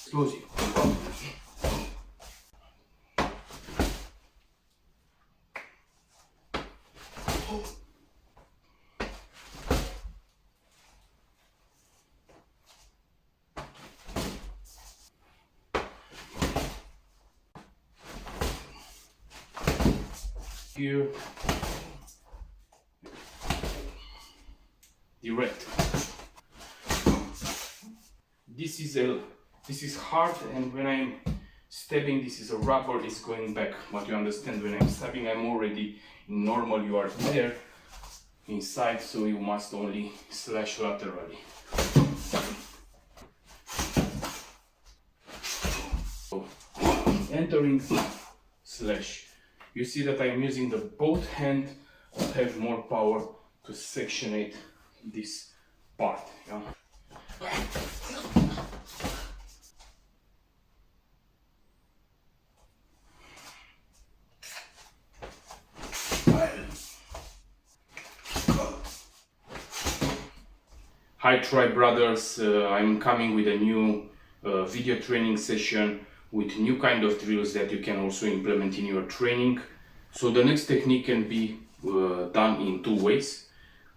explosive. Here, direct. This is hard, and when I'm stabbing, this is a rubber, it's going back. But you understand, when I'm stabbing, I'm already in normal. You are there inside, so you must only slash laterally. So, entering, slash. You see that I'm using the both hand to have more power to sectionate this part. Yeah? Hi Tri Brothers, I'm coming with a new video training session with new kind of drills that you can also implement in your training. So the next technique can be done in two ways.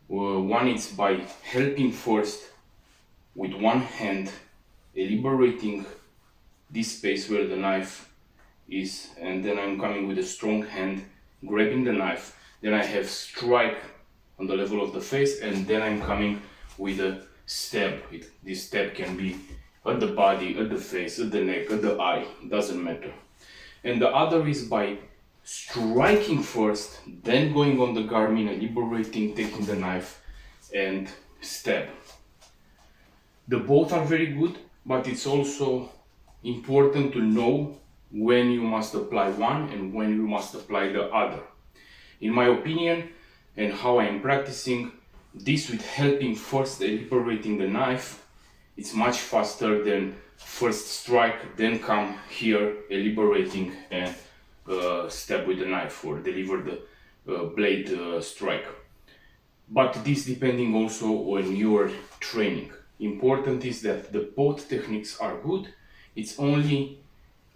One is by helping first with one hand, liberating this space where the knife is, and then I'm coming with a strong hand, grabbing the knife, then I have strike on the level of the face, and then I'm coming with a stab. This stab can be at the body, at the face, at the neck, at the eye, doesn't matter. And the other is by striking first, then going on the Garmin and liberating, taking the knife and stab. The both are very good, but it's also important to know when you must apply one and when you must apply the other. In my opinion, and how I'm practicing, this with helping first liberating the knife, it's much faster than first strike, then come here liberating and stab with the knife or deliver the blade strike. But this depending also on your training. Important is that the both techniques are good. It's only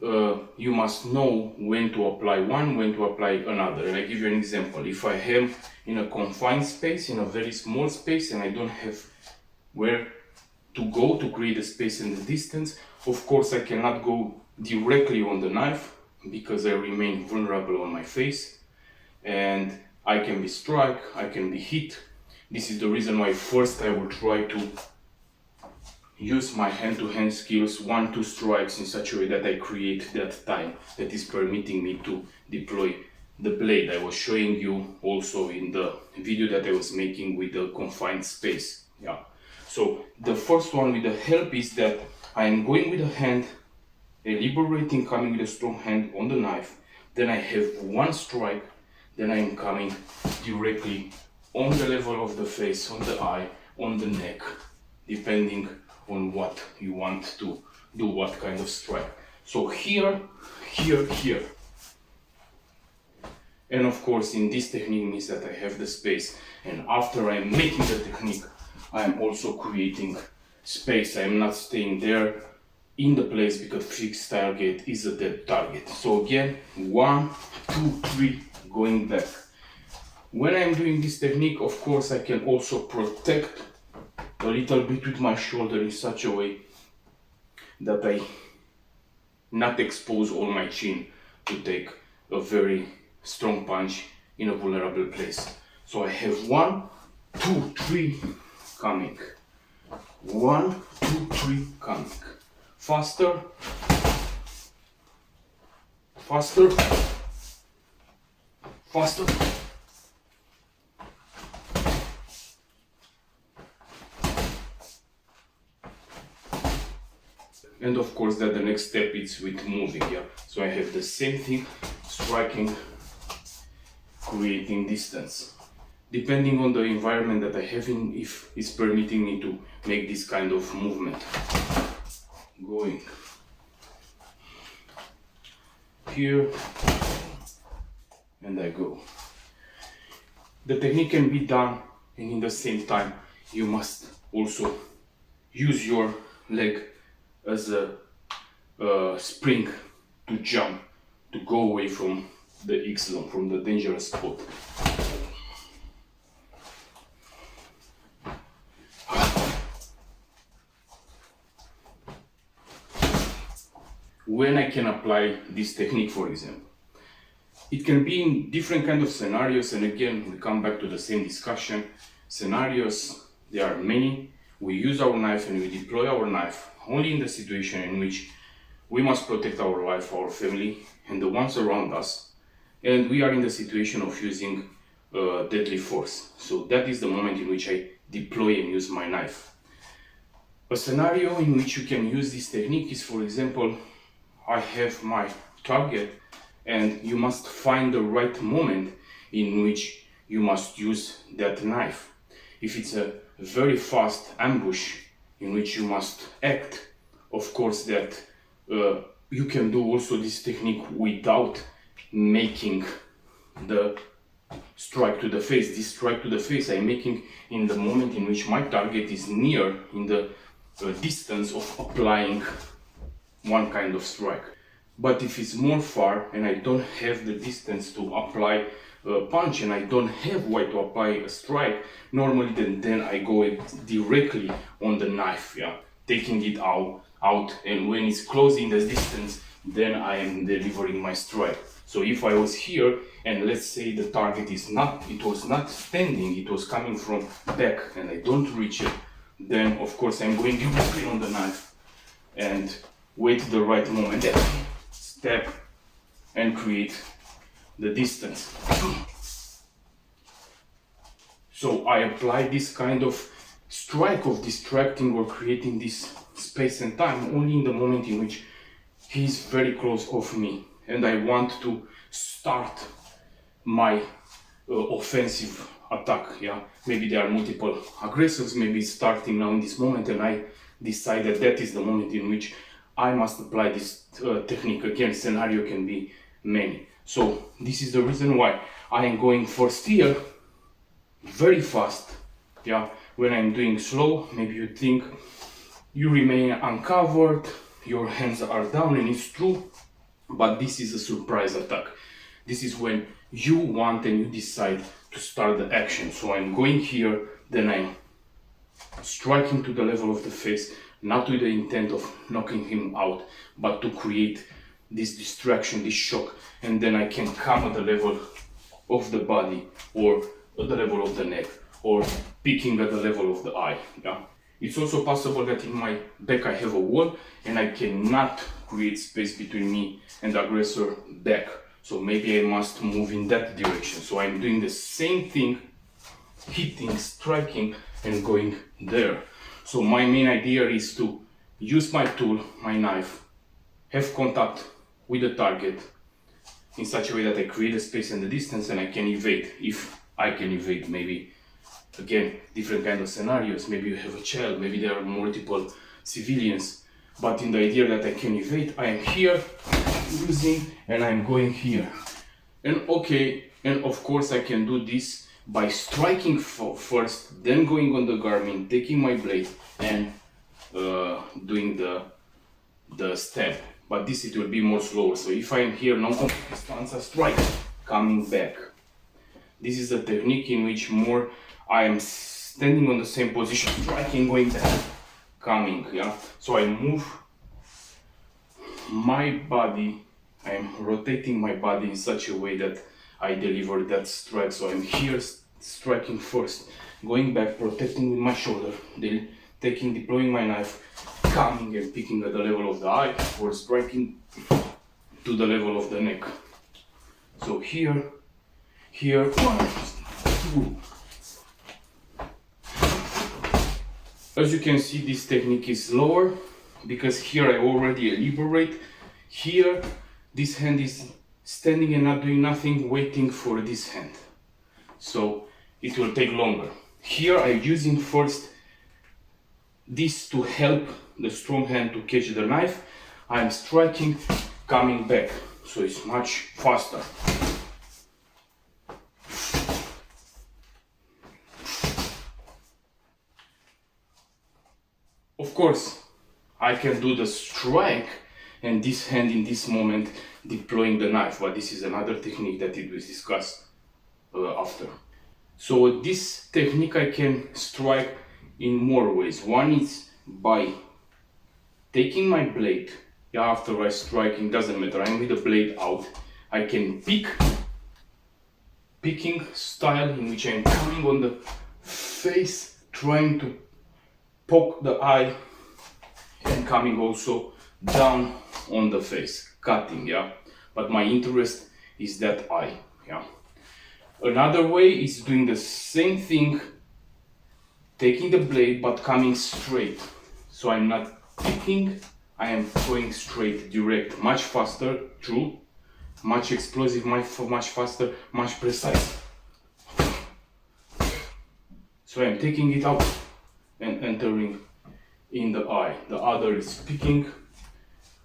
you must know when to apply one, when to apply another. And I give you an example. If I am in a confined space, in a very small space, and I don't have where to go to create a space in the distance, of course I cannot go directly on the knife because I remain vulnerable on my face, and I can be struck, I can be hit. This is the reason why first I will try to use my hand-to-hand skills, 1-2 strikes in such a way that I create that time that is permitting me to deploy the blade. I was showing you also in the video that I was making with the confined space. Yeah. So the first one with the help is that I am going with the hand, liberating, coming with a strong hand on the knife, then I have one strike, then I am coming directly on the level of the face, on the eye, on the neck, depending on what you want to do, what kind of strike. So here, here, here. And of course in this technique means that I have the space, and after I'm making the technique, I'm also creating space. I'm not staying there in the place because fixed target is a dead target. So again, 1, 2, 3, going back. When I'm doing this technique, of course I can also protect a little bit with my shoulder in such a way that I not expose all my chin to take a very strong punch in a vulnerable place. So I have 1, 2, 3 coming. 1, 2, 3 coming. Faster, faster, faster. And of course that the next step is with moving, yeah. So I have the same thing, striking, creating distance. Depending on the environment that I have in, if it's permitting me to make this kind of movement. Going here, and I go. The technique can be done, and in the same time you must also use your leg as a spring, to jump, to go away from the X zone, from the dangerous spot. When I can apply this technique, for example, it can be in different kind of scenarios, and again we come back to the same discussion. Scenarios, there are many. We use our knife and we deploy our knife only in the situation in which we must protect our life, our family, and the ones around us, and we are in the situation of using deadly force. So that is the moment in which I deploy and use my knife. A scenario in which you can use this technique is, for example, I have my target and you must find the right moment in which you must use that knife. If it's a very fast ambush in which you must act, of course that you can do also this technique without making the strike to the face. This strike to the face I'm making in the moment in which my target is near, in the distance of applying one kind of strike. But if it's more far and I don't have the distance to apply a punch and I don't have way to apply a strike, normally then I go directly on the knife, yeah, taking it out, and when it's close in the distance, then I am delivering my strike. So if I was here and let's say the target is not, it was not standing, it was coming from back and I don't reach it, then of course I'm going directly on the knife and wait the right moment, step and create the distance. So I apply this kind of strike of distracting or creating this space and time only in the moment in which he's very close of me and I want to start my offensive attack. Yeah, maybe there are multiple aggressors, maybe it's starting now in this moment and I decide that that is the moment in which I must apply this technique. Again, scenario can be many. So this is the reason why I am going first here very fast. Yeah, when I'm doing slow, maybe you think you remain uncovered, your hands are down, and it's true, but this is a surprise attack. This is when you want and you decide to start the action. So I'm going here, then I'm striking to the level of the face, not with the intent of knocking him out, but to create this distraction, this shock, and then I can come at the level of the body or at the level of the neck or picking at the level of the eye. Yeah. It's also possible that in my back I have a wall and I cannot create space between me and the aggressor back. So maybe I must move in that direction. So I'm doing the same thing, hitting, striking, and going there. So my main idea is to use my tool, my knife, have contact with the target in such a way that I create a space and the distance and I can evade. If I can evade, maybe again different kind of scenarios, maybe you have a child, maybe there are multiple civilians, but in the idea that I can evade, I am here using and I'm going here. And okay, and of course I can do this by striking first, then going on the Garmin, taking my blade and doing the step. But this it will be more slower. So if I am here, non-combative stance, I strike, coming back. This is the technique in which more I am standing on the same position, striking, going back, coming. Yeah. So I move my body. I am rotating my body in such a way that I deliver that strike. So I'm here striking first, going back, protecting with my shoulder, then deploying my knife, coming and picking at the level of the eye or striking to the level of the neck. So here, 1, 2. As you can see, this technique is slower because here I already liberate. Here, this hand is standing and not doing nothing, waiting for this hand. So it will take longer. Here I'm using first this to help the strong hand to catch the knife. I'm striking, coming back, so it's much faster. Of course, I can do the strike and this hand in this moment deploying the knife, but this is another technique that it was discussed after. So this technique I can strike in more ways. One is by taking my blade, after I striking, doesn't matter, I'm with the blade out, I can picking style in which I'm coming on the face, trying to poke the eye, and coming also down on the face, cutting, but my interest is that eye, Another way is doing the same thing, taking the blade but coming straight. So I'm not picking, I am going straight, direct, much faster, true, much explosive, much faster, much precise. So I'm taking it out and entering in the eye. The other is picking,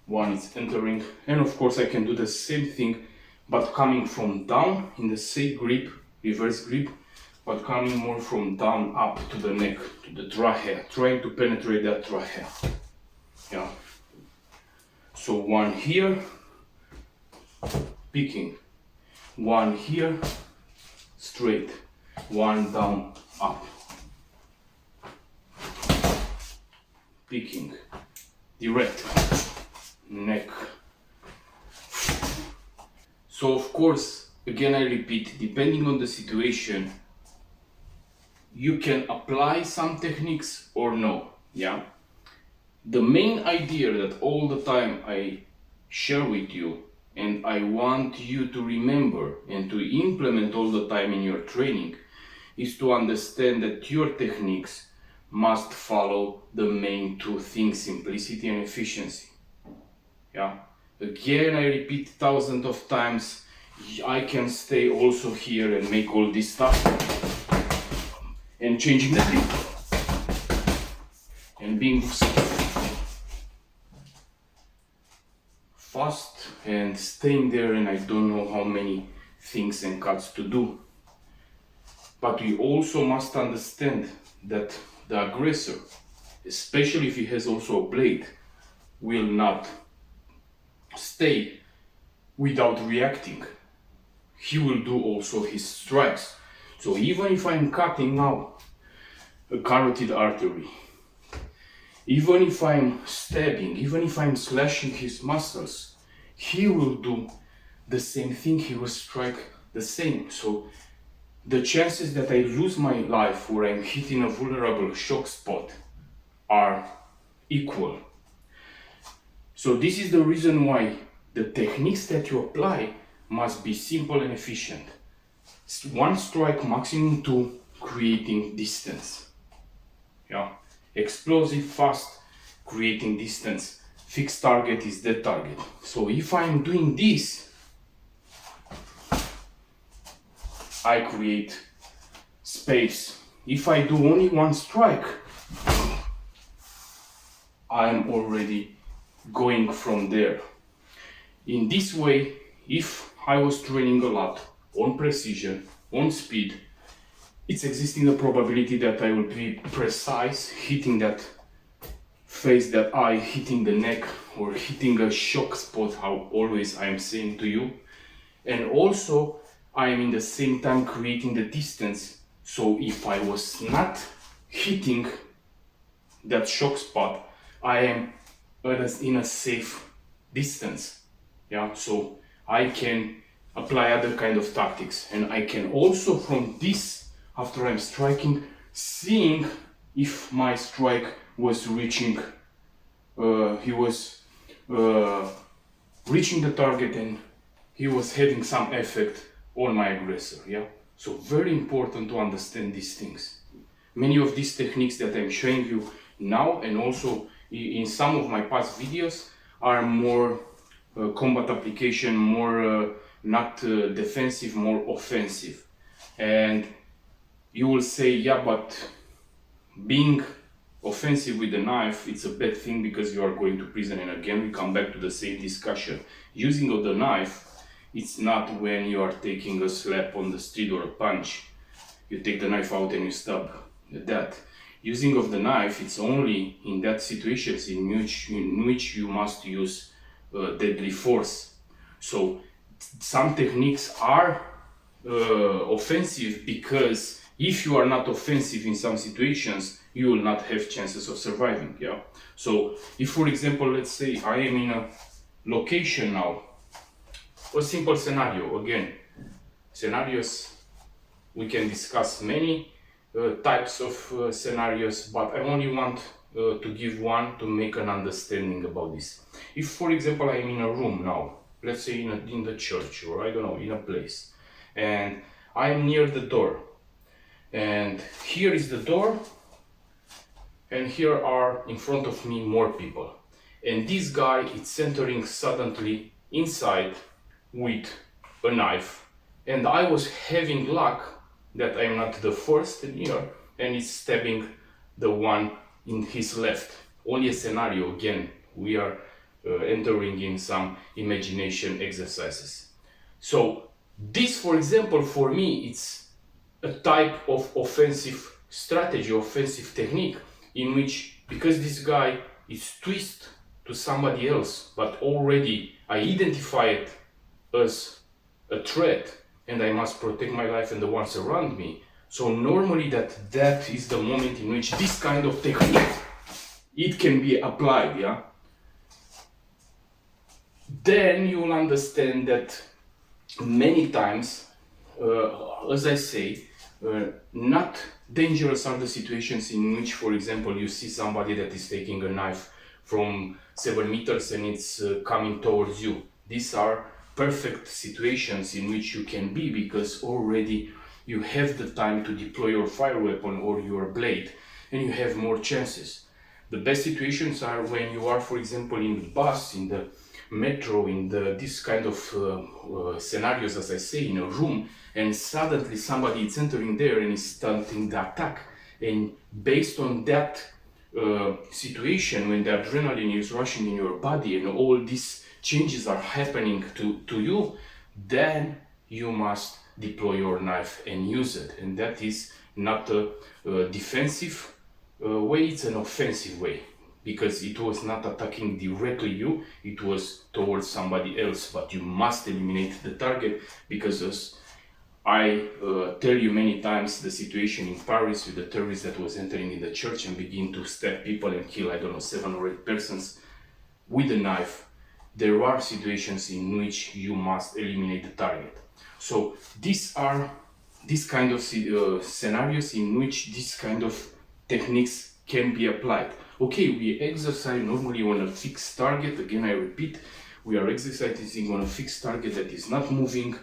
one is entering, and of course I can do the same thing but coming from down in the same grip, reverse grip, but coming more from down up to the neck, to the trachea, trying to penetrate that trachea. So one here, picking, one here, straight, one down, up, picking, direct, neck. So of course, again I repeat, depending on the situation, you can apply some techniques or no, The main idea that all the time I share with you, and I want you to remember and to implement all the time in your training, is to understand that your techniques must follow the main two things, simplicity and efficiency. Again, I repeat thousands of times, I can stay also here and make all this stuff and changing the grip and being fast and staying there, and I don't know how many things and cuts to do. But we also must understand that the aggressor, especially if he has also a blade, will not stay without reacting. He will do also his strikes. So even if I'm cutting now a carotid artery, even if I'm stabbing, even if I'm slashing his muscles, he will do the same thing, he will strike the same. So the chances that I lose my life or I'm hitting a vulnerable shock spot are equal. So this is the reason why the techniques that you apply must be simple and efficient. One strike, maximum two, creating distance. Explosive, fast, creating distance. Fixed target is dead target. So if I'm doing this, I create space. If I do only one strike, I'm already going from there. In this way, if I was training a lot on precision, on speed, it's existing the probability that I will be precise, hitting that face, that eye, hitting the neck, or hitting a shock spot, how always I am saying to you. And also, I am in the same time creating the distance. So if I was not hitting that shock spot, I am in a safe distance. So I can apply other kind of tactics, and I can also from this, after I'm striking, seeing if my strike was reaching, he was reaching the target and he was having some effect on my aggressor. So very important to understand these things. Many of these techniques that I'm showing you now, and also in some of my past videos, are more combat application, more not defensive, more offensive. And you will say, but being offensive with a knife, it's a bad thing because you are going to prison. And again, we come back to the same discussion. Using of the knife, it's not when you are taking a slap on the street or a punch. You take the knife out and you stab that. Using of the knife, it's only in that situations in which you must use deadly force. So some techniques are offensive, because if you are not offensive in some situations, you will not have chances of surviving. Yeah. So if, for example, let's say I am in a location now, a simple scenario. Again, scenarios, we can discuss many types of scenarios, but I only want to give one to make an understanding about this. If, for example, I am in a room now, let's say in the church, or I don't know, in a place, and I am near the door, and here is the door, and here are in front of me more people, and this guy is entering suddenly inside with a knife, and I was having luck that I'm not the first near, and he's stabbing the one in his left. Only a scenario, again, we are entering in some imagination exercises. So this, for example, for me, it's a type of offensive strategy, offensive technique, in which, because this guy is twist to somebody else, but already I identify it as a threat, and I must protect my life and the ones around me. So normally that is the moment in which this kind of technique, it can be applied. Yeah. Then you will understand that many times, as I say, not dangerous are the situations in which, for example, you see somebody that is taking a knife from 7 meters and it's coming towards you. These are perfect situations in which you can be, because already you have the time to deploy your fire weapon or your blade, and you have more chances. The best situations are when you are, for example, in the bus, in the metro, in this kind of scenarios, as I say, in a room, and suddenly somebody is entering there and is starting the attack. And based on that situation, when the adrenaline is rushing in your body and all these changes are happening to you, then you must deploy your knife and use it. And that is not a defensive way, it's an offensive way, because it was not attacking directly you, it was towards somebody else. But you must eliminate the target, because as I tell you many times, the situation in Paris with the terrorist that was entering in the church and begin to stab people and kill, I don't know, 7 or 8 persons with a knife, there are situations in which you must eliminate the target. So these are these kind of scenarios in which this kind of techniques can be applied. Okay, we exercise normally on a fixed target. Again, I repeat, we are exercising on a fixed target that is not moving,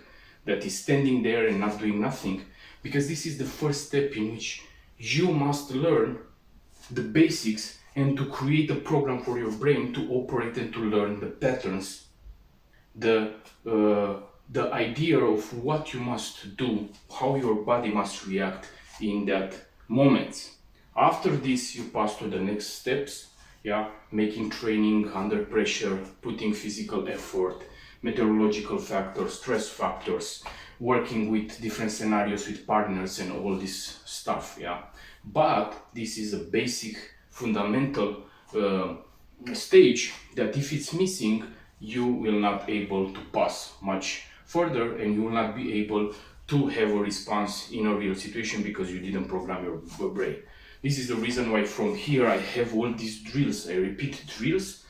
that is standing there and not doing nothing, because this is the first step in which you must learn the basics and to create a program for your brain to operate and to learn the patterns, the idea of what you must do, how your body must react in that moment. After this, you pass to the next steps, yeah, making training under pressure, putting physical effort, meteorological factors, stress factors, working with different scenarios with partners and all this stuff, yeah. But this is a basic, fundamental stage that if it's missing, you will not able to pass much further, and you will not be able to have a response in a real situation because you didn't program your brain. This is the reason why from here I have all these drills. I repeat, drills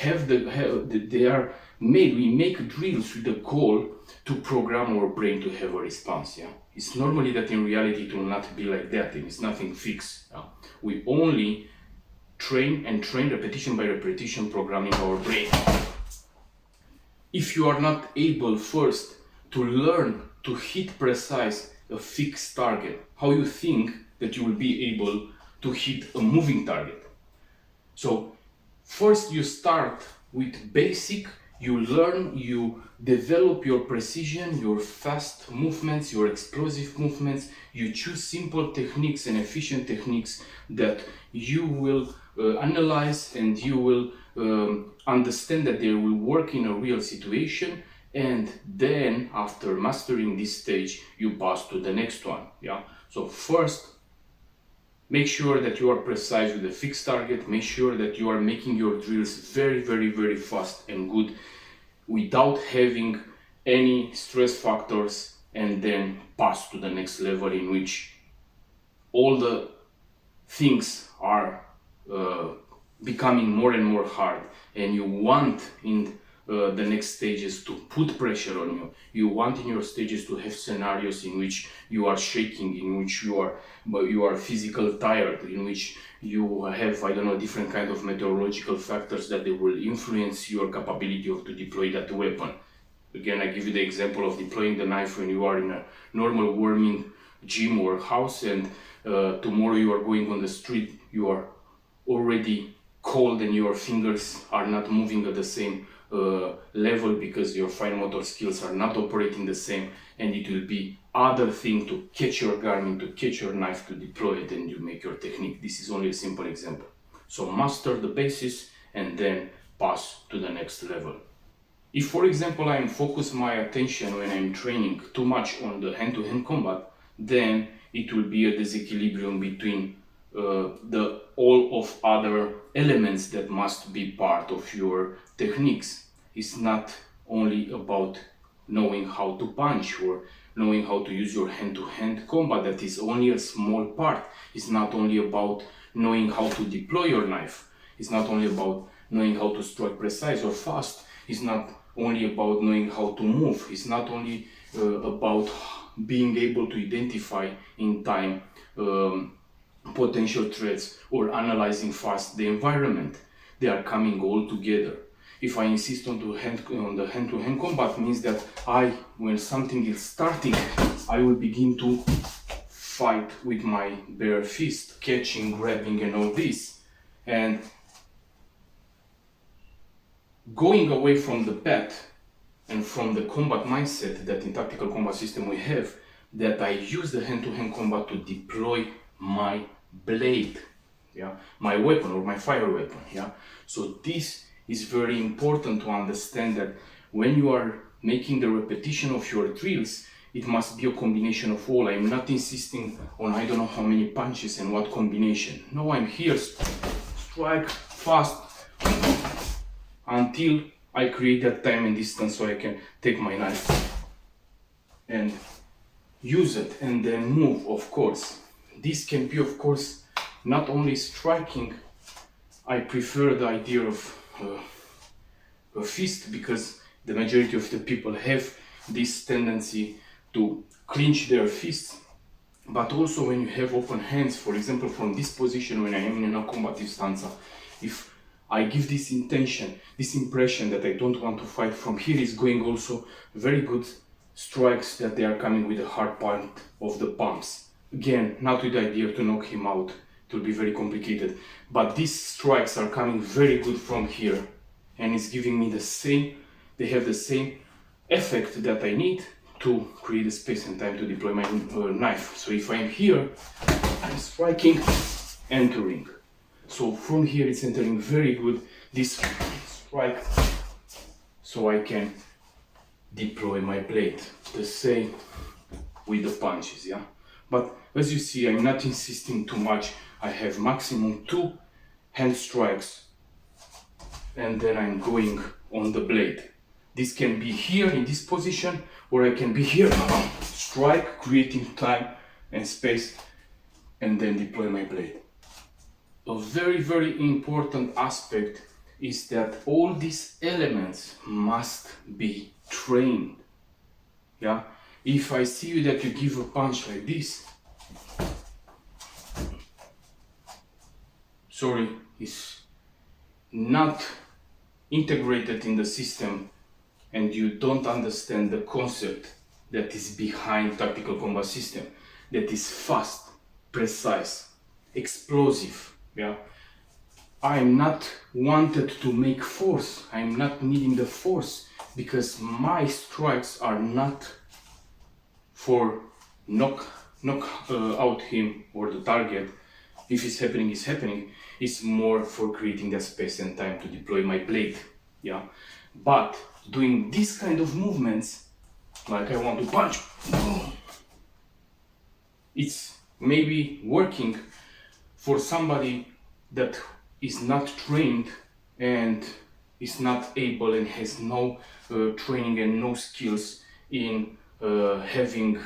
they are made. We make drills with the goal to program our brain to have a response. Yeah, it's normally that in reality it will not be like that, and it's nothing fixed. Yeah? We only train and train repetition by repetition, programming our brain. If you are not able first to learn to hit precise a fixed target, how you think that you will be able to hit a moving target? So first you start with basic, you learn, you develop your precision, your fast movements, your explosive movements, you choose simple techniques and efficient techniques that you will analyze, and you will understand that they will work in a real situation. And then after mastering this stage, you pass to the next one. Yeah. So first Make sure that you are precise with a fixed target. Make sure that you are making your drills very fast and good without having any stress factors, and then pass to the next level in which all the things are becoming more and more hard, and you want in the next stages to put pressure on you. You want in your stages to have scenarios in which you are shaking, in which you are physical tired, in which you have, I don't know, different kind of meteorological factors that they will influence your capability of to deploy that weapon. Again, I give you the example of deploying the knife when you are in a normal warming gym or house, and tomorrow you are going on the street, you are already cold and your fingers are not moving at the same level because your fine motor skills are not operating the same, and it will be other thing to catch your Garmin, to catch your knife, to deploy it, and you make your technique. This is only a simple example. So master the basis and then pass to the next level. If, for example, I focus my attention when I'm training too much on the hand-to-hand combat, then it will be a disequilibrium between the all of other elements that must be part of your techniques. It's not only about knowing how to punch or knowing how to use your hand-to-hand combat. That is only a small part. It's not only about knowing how to deploy your knife. It's not only about knowing how to strike precise or fast. It's not only about knowing how to move. It's not only about being able to identify in time potential threats or analyzing fast the environment. They are coming all together. If I insist on the hand-to-hand combat, means that when something is starting, I will begin to fight with my bare fist, catching, grabbing, and all this, and going away from the bat and from the combat mindset that in tactical combat system we have, that I use the hand-to-hand combat to deploy my blade, my weapon or my fire weapon. So this is very important to understand, that when you are making the repetition of your drills, it must be a combination of all. I'm not insisting on I don't know how many punches and what combination. No, I'm here, strike fast until I create that time and distance so I can take my knife and use it and then move, of course. This can be, of course, not only striking. I prefer the idea of a fist, because the majority of the people have this tendency to clench their fists. But also when you have open hands, for example, from this position when I am in a non-combative stance, if I give this intention, this impression that I don't want to fight, from here is going also very good strikes that they are coming with the hard part of the palms. Again, not with the idea to knock him out, it will be very complicated, but these strikes are coming very good from here, and it's giving me the same, they have the same effect that I need to create a space and time to deploy my knife. So if I'm here, I'm striking, entering. So from here it's entering very good, this strike, so I can deploy my blade. The same with the punches, But as you see, I'm not insisting too much. I have maximum 2 hand strikes, and then I'm going on the blade. This can be here in this position, or I can be here, strike, creating time and space, and then deploy my blade. A very important aspect is that all these elements must be trained. If I see you that you give a punch like this, it's not integrated in the system, and you don't understand the concept that is behind tactical combat system, that is fast, precise, explosive. I'm not wanted to make force. I'm not needing the force, because my strikes are not for knock out him or the target. If it's happening, it's happening. It's more for creating that space and time to deploy my blade. But doing this kind of movements, like I want to punch, it's maybe working for somebody that is not trained and is not able and has no training and no skills in having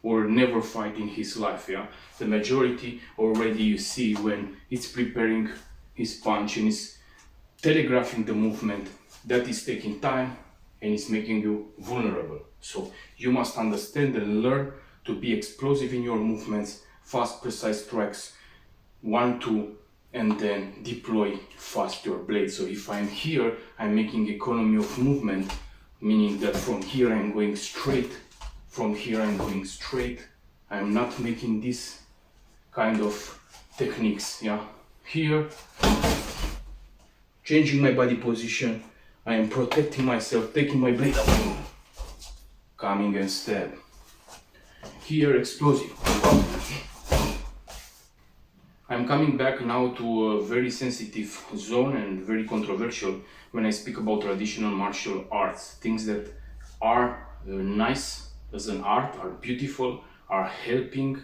or never fight in his life, yeah. The majority already you see when it's preparing his punch and is telegraphing the movement, that is taking time and it's making you vulnerable. So you must understand and learn to be explosive in your movements, fast, precise strikes, 1, 2, and then deploy fast your blade. So if I'm here, I'm making economy of movement, meaning that from here I'm going straight, from here I'm going straight. I'm not making this kind of techniques, yeah. Here, changing my body position, I am protecting myself, taking my blade up, coming and stab. Here, explosive. I'm coming back now to a very sensitive zone and very controversial when I speak about traditional martial arts. Things that are nice as an art, are beautiful, are helping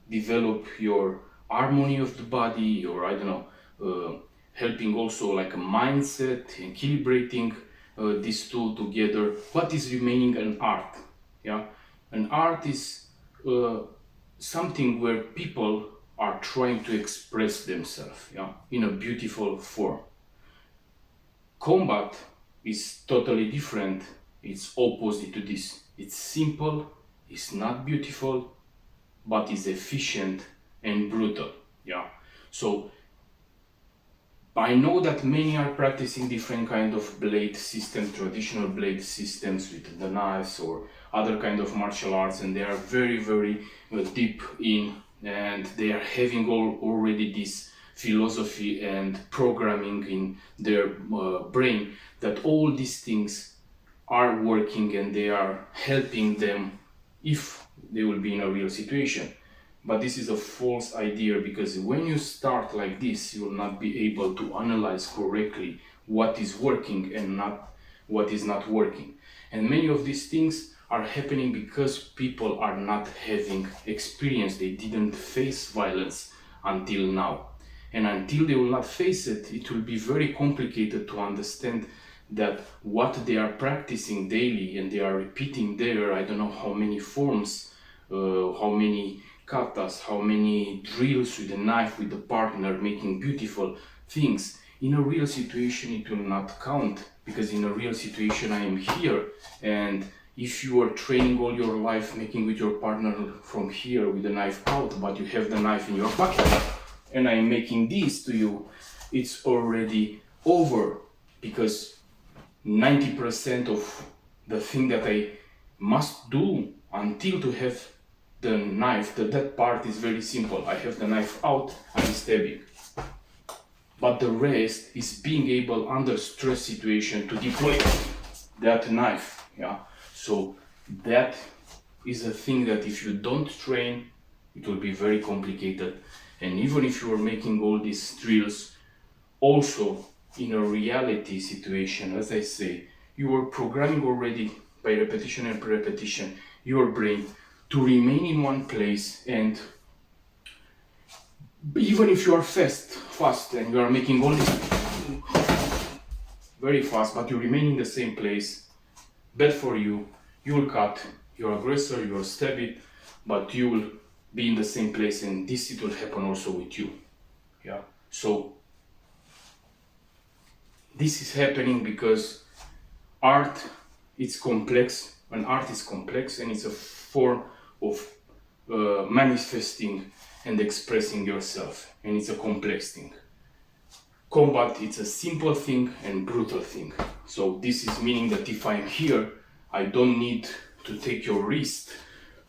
develop your harmony of the body, or I don't know, helping also like a mindset, equilibrating these two together, but is remaining an art. Yeah, an art is something where people are trying to express themselves, yeah, in a beautiful form. Combat is totally different. It's opposite to this. It's simple, it's not beautiful, but is efficient and brutal. Yeah. So I know that many are practicing different kind of blade system, traditional blade systems with the knives or other kind of martial arts, and they are very, very deep in, and they are having already this philosophy and programming in their brain that all these things are working and they are helping them if they will be in a real situation. But this is a false idea, because when you start like this, you will not be able to analyze correctly what is working and not what is not working. And many of these things are happening because people are not having experience. They didn't face violence until now. And until they will not face it, it will be very complicated to understand that what they are practicing daily and they are repeating there, I don't know how many forms, how many katas, how many drills with a knife, with a partner, making beautiful things. In a real situation it will not count, because in a real situation I am here, and if you are training all your life making with your partner from here with the knife out, but you have the knife in your pocket, and I am making this to you, it's already over, because 90% of the thing that I must do until to have the knife, that part is very simple. I have the knife out, I'm stabbing. But the rest is being able under stress situation to deploy that knife. Yeah. So that is a thing that if you don't train, it will be very complicated. And even if you are making all these drills, also in a reality situation, as I say, you are programming already by repetition and repetition your brain to remain in one place, and even if you are fast and you are making all this very fast, but you remain in the same place, bad for you, you will cut your aggressor, you will stab it, but you will be in the same place, and this it will happen also with you. Yeah. So this is happening because art, it's complex. An art is complex, and it's a form of manifesting and expressing yourself, and it's a complex thing. Combat, it's a simple thing and brutal thing. So this is meaning that if I'm here, I don't need to take your wrist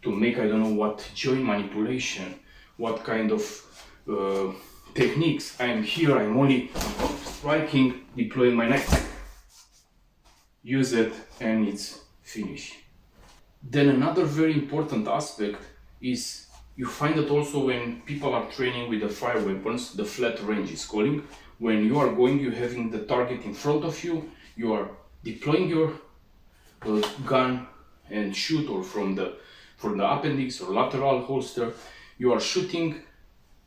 to make I don't know what joint manipulation, what kind of techniques. I'm here, I'm only striking, deploying my knife, use it, and it's finished. Then another very important aspect is you find that also when people are training with the fire weapons, the flat range is calling. When you are going, you having the target in front of you, you are deploying your gun and shoot, or from the appendix or lateral holster, you are shooting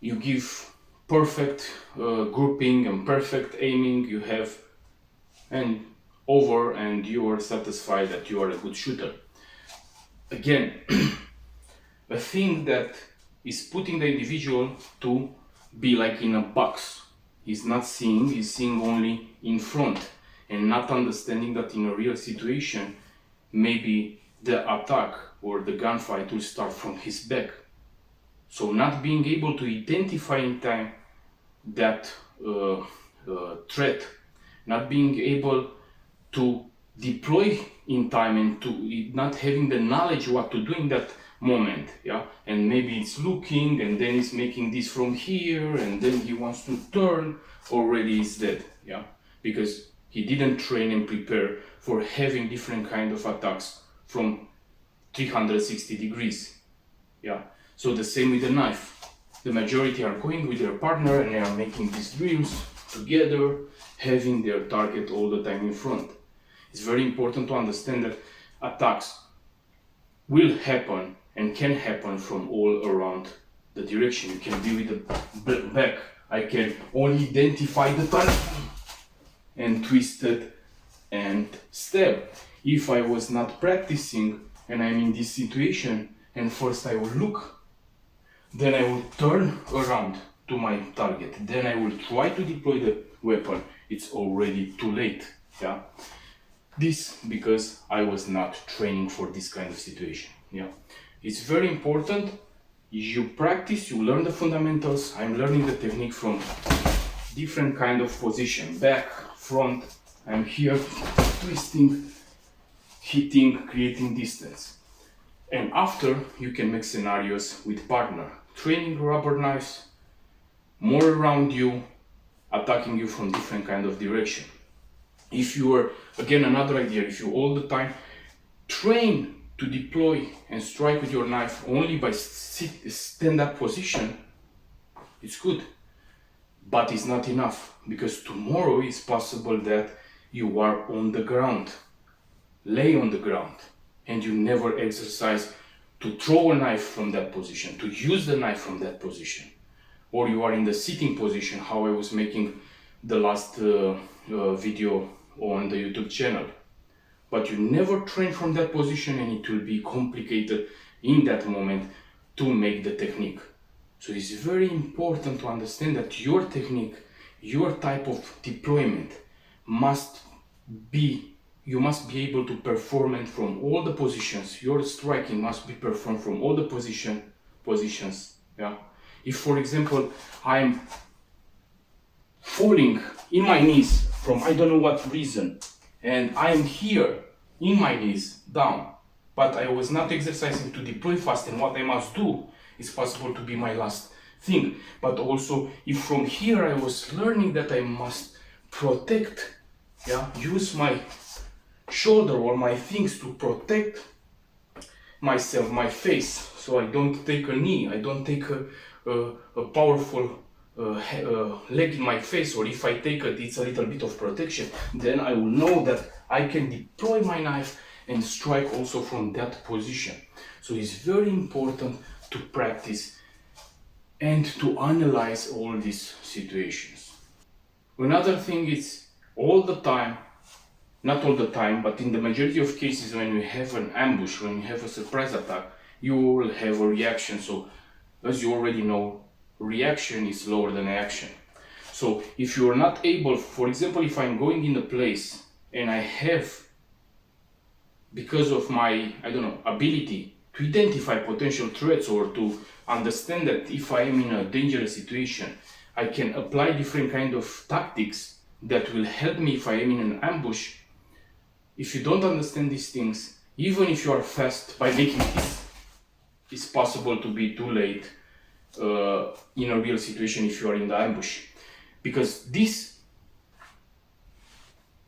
you give perfect grouping and perfect aiming, you have and you are satisfied that you are a good shooter. Again, a thing that is putting the individual to be like in a box. He's not seeing, he's seeing only in front and not understanding that in a real situation, maybe the attack or the gunfight will start from his back. So not being able to identify in time that threat, not being able to deploy in time and to not having the knowledge what to do in that moment, yeah, and maybe it's looking and then it's making this from here and then he wants to turn, already is dead, yeah, because he didn't train and prepare for having different kind of attacks from 360 degrees, yeah. So the same with the knife. The majority are going with their partner and they are making these drills together, having their target all the time in front. It's very important to understand that attacks will happen and can happen from all around the direction. You can be with the back. I can only identify the target and twist it and stab. If I was not practicing and I'm in this situation and first I will look, then I will turn around to my target, then I will try to deploy the weapon, it's already too late, yeah. This because I was not training for this kind of situation, yeah. It's very important, you practice, you learn the fundamentals. I'm learning the technique from different kind of position, back, front, I'm here twisting, hitting, creating distance. And after, you can make scenarios with partner, training rubber knives, more around you, attacking you from different kind of direction. If you are, again, another idea, if you all the time train to deploy and strike with your knife only by stand-up position, it's good, but it's not enough, because tomorrow it's possible that you are on the ground, lay on the ground, and you never exercise to throw a knife from that position, to use the knife from that position. Or you are in the sitting position, how I was making the last video on the YouTube channel. But you never train from that position and it will be complicated in that moment to make the technique. So it's very important to understand that your technique, your type of deployment must be, you must be able to perform it from all the positions. Your striking must be performed from all the positions. Yeah. If, for example, I'm falling in my knees from I don't know what reason, and I am here in my knees down, but I was not exercising to deploy fast, and what I must do is possible to be my last thing. But also, if from here I was learning that I must protect, yeah, use my shoulder or my things to protect myself, my face, so I don't take a knee, I don't take a powerful leg in my face, or if I take it, it's a little bit of protection, then I will know that I can deploy my knife and strike also from that position. So it's very important to practice and to analyze all these situations. Another thing is, all the time, not all the time, but in the majority of cases when you have an ambush, when you have a surprise attack, you will have a reaction. So as you already know, reaction is lower than action. So if you are not able, for example, if I'm going in a place and I have, because of my, I don't know, ability to identify potential threats or to understand that if I am in a dangerous situation, I can apply different kind of tactics that will help me if I am in an ambush. If you don't understand these things, even if you are fast by making this, it's possible to be too late in a real situation if you are in the ambush. Because this,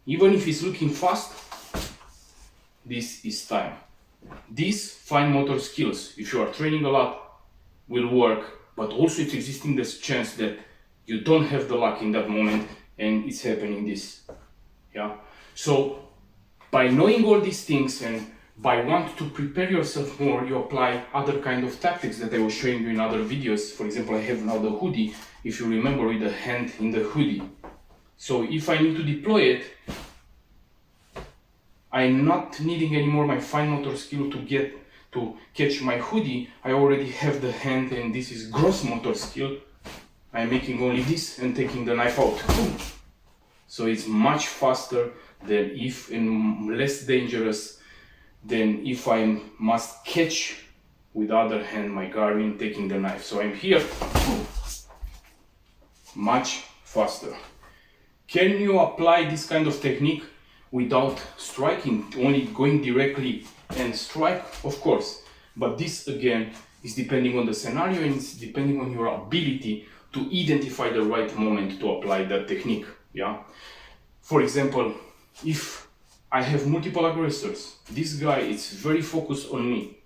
even if it's looking fast, this is time. These fine motor skills, if you are training a lot, will work, but also it's existing this chance that you don't have the luck in that moment and it's happening this. Yeah. So by knowing all these things and by want to prepare yourself more, you apply other kind of tactics that I was showing you in other videos. For example, I have now the hoodie, if you remember, with the hand in the hoodie. So if I need to deploy it, I'm not needing anymore my fine motor skill to catch my hoodie. I already have the hand, and this is gross motor skill. I'm making only this and taking the knife out. Boom. So it's much faster than and less dangerous than if I must catch with the other hand my Garmin taking the knife. So I'm here, boom. Much faster. Can you apply this kind of technique without striking, only going directly and strike? Of course, but this again is depending on the scenario, and it's depending on your ability to identify the right moment to apply that technique. Yeah. For example, if I have multiple aggressors, this guy is very focused on me.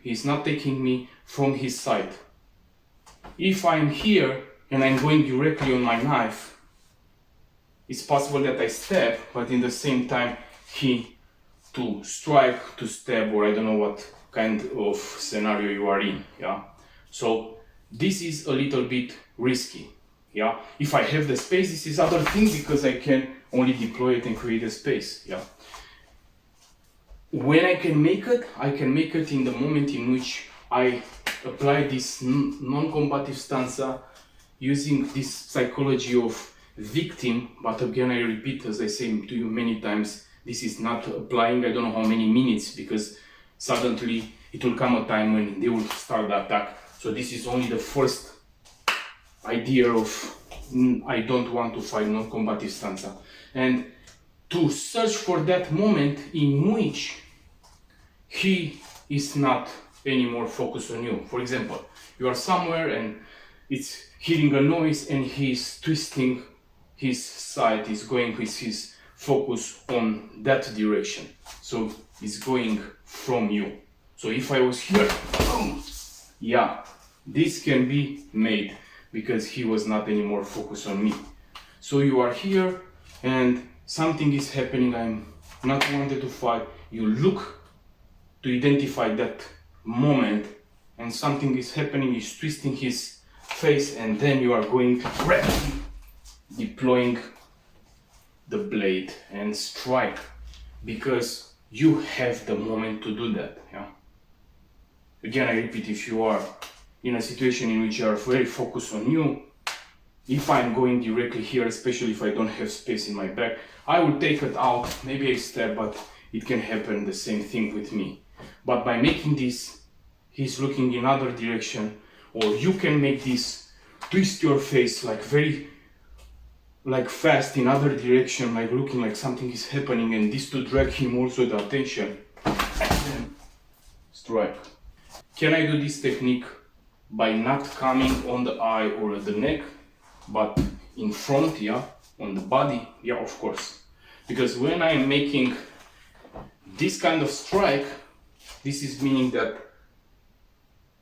He's not taking me from his side. If I'm here and I'm going directly on my knife, it's possible that I stab, but in the same time to strike, to stab, or I don't know what kind of scenario you are in. Yeah. So this is a little bit risky. Yeah. If I have the space, this is other thing, because I can only deploy it and create a space. Yeah. When I can make it in the moment in which I apply this non-combative stanza using this psychology of victim. But again, I repeat, as I say to you many times, this is not applying I don't know how many minutes, because suddenly it will come a time when they will start the attack. So this is only the first idea of I don't want to fight non-combative stanza, and to search for that moment in which he is not anymore focused on you. For example, you are somewhere and it's hearing a noise and he's twisting his side, is going with his focus on that direction. So it's going from you. So if I was here, boom, yeah, this can be made because he was not anymore focused on me. So you are here and something is happening, I'm not wanted to fight. You look to identify that moment and something is happening, he's twisting his face, and then you are going rapidly deploying the blade and strike, because you have the moment to do that. Yeah. Again, I repeat, if you are in a situation in which you are very focused on you, if I'm going directly here, especially if I don't have space in my back, I will take it out, maybe I stab, but it can happen the same thing with me. But by making this, he's looking in other direction, or you can make this, twist your face like very fast in other direction, like looking like something is happening, and this to drag him also the attention, and then strike. Can I do this technique by not coming on the eye or at the neck, but in front, yeah, on the body? Yeah, of course. Because when I'm making this kind of strike, this is meaning that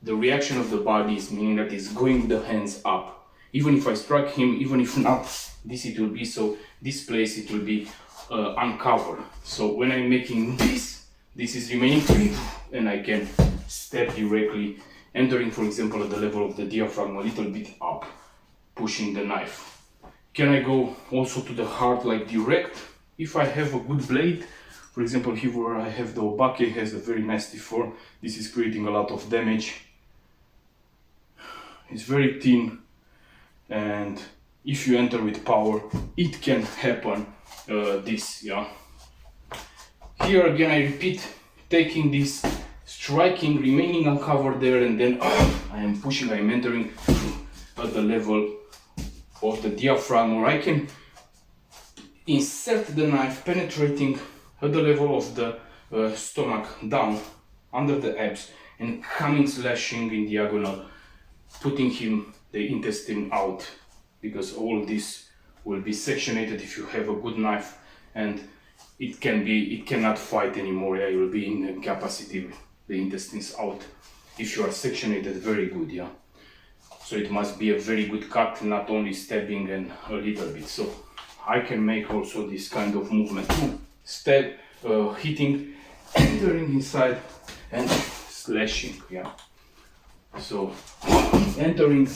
the reaction of the body is meaning that it's going with the hands up. Even if I strike him, even if not, this it will be, so this place it will be uncovered. So when I'm making this is remaining free, and I can step directly, entering, for example, at the level of the diaphragm, a little bit up, pushing the knife. Can I go also to the heart, like direct? If I have a good blade, for example, here where I have the obake, has a very nasty form. This is creating a lot of damage. It's very thin, and if you enter with power, it can happen. This, yeah. Here again, I repeat, taking this, striking, remaining uncovered there, and then I am pushing, I am entering at the level of the diaphragm, or I can insert the knife, penetrating at the level of the stomach, down under the abs, and coming, slashing in diagonal, putting him the intestine out, because all this will be sectionated if you have a good knife, and it cannot fight anymore. Yeah, you will be in incapacity, the intestines out, if you are sectionated very good. Yeah, so it must be a very good cut, not only stabbing and a little bit. So I can make also this kind of movement, stab, hitting, entering inside and slashing, yeah. So entering,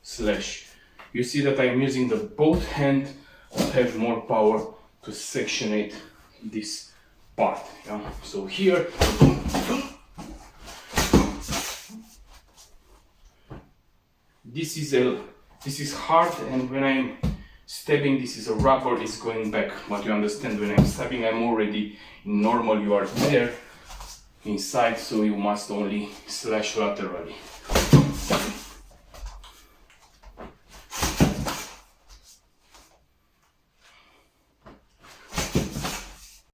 slash. You see that I'm using the both hand to have more power to sectionate this part, yeah. So here, this is hard, and when I'm stabbing, this is a rubber, it's going back. But you understand, when I'm stabbing, I'm already in normal, you are there inside, so you must only slash laterally.